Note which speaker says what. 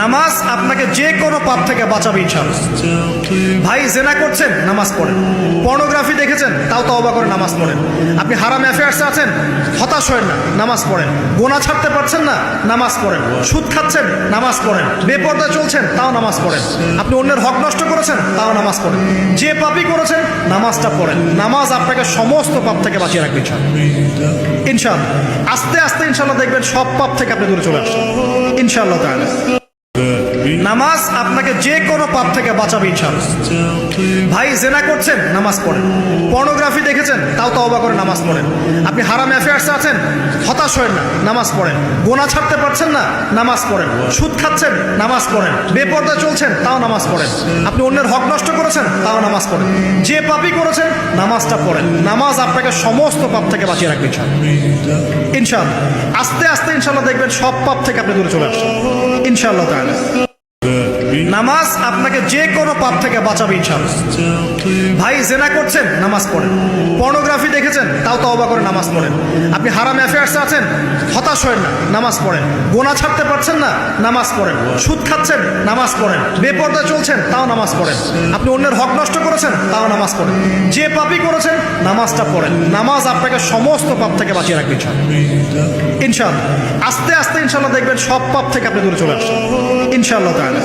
Speaker 1: নামাজ আপনাকে যে কোনো পাপ থেকে বাঁচাবে ইনশাআল্লাহ। ভাই জেনা করছেন, নামাজ পড়েন। পর্নোগ্রাফি দেখেছেন, তাও তওবা করে নামাজ পড়েন। আপনি হারাম অ্যাফেয়ার্সে আছেন, হতাশ হয়েন না, নামাজ পড়েন। গোনা ছাড়তে পারছেন না, নামাজ পড়েন। সুদ খাচ্ছেন, নামাজ পড়েন। বেপরদা চলছেন, তাও নামাজ পড়েন। আপনি অন্যের হক নষ্ট করেছেন, তাও নামাজ পড়েন। যে পাপই করেছেন, নামাজটা পড়েন। নামাজ আপনাকে সমস্ত পাপ থেকে বাঁচিয়ে রাখবে ইনশাআল্লাহ। ইনশাআল্লাহ আস্তে আস্তে ইনশাআল্লাহ দেখবেন সব পাপ থেকে আপনি দূরে চলে আসছেন ইনশাআল্লাহ তাআলা। নামাজ আপনাকে যে কোনো পাপ থেকে বাঁচাবে ইনশাআল্লাহ। ভাই জেনা করছেন, নামাজ পড়েন। পর্নোগ্রাফি দেখেছেন, তাও তওবা করে নামাজ পড়েন। আপনি হারাম অ্যাফেয়ার্সে আছেন, হতাশ হয়েন না, নামাজ পড়েন। গোনা ছাড়তে পারছেন না, নামাজ পড়েন। সুদ খাচ্ছেন, নামাজ পড়েন। বেপরদা চলছেন, তাও নামাজ পড়েন। আপনি অন্যের হক নষ্ট করেছেন, তাও নামাজ পড়েন। যে পাপই করেছেন, নামাজটা পড়েন। নামাজ আপনাকে সমস্ত পাপ থেকে বাঁচিয়ে রাখবে ইনশাআল্লাহ। ইনশাআল্লাহ আস্তে আস্তে ইনশাআল্লাহ দেখবেন সব পাপ থেকে আপনি দূরে চলে আসছেন ইনশাআল্লাহ তাআলা। নামাজ আপনাকে যে কোনো পাপ থেকে বাঁচাবে ইনশাআল্লাহ। ভাই জেনা করছেন, নামাজ পড়েন। পর্নোগ্রাফি দেখেছেন, তাও তওবা করে নামাজ পড়েন। আপনি হারাম অ্যাফেয়ার্সে আছেন, হতাশ হয়েন না, নামাজ পড়েন। গোনা ছাড়তে পারছেন না, নামাজ পড়েন। সুদ খাচ্ছেন, নামাজ পড়েন। বেপরদা চলছেন, তাও নামাজ পড়েন। আপনি অন্যের হক নষ্ট করেছেন, তাও নামাজ পড়েন। যে পাপই করেছেন, নামাজটা পড়েন। নামাজ আপনাকে সমস্ত পাপ থেকে বাঁচিয়ে রাখবে ইনশাআল্লাহ। আস্তে আস্তে ইনশাআল্লাহ দেখবেন সব পাপ থেকে আপনি দূরে চলে আসছেন ইনশাআল্লাহ তাআলা।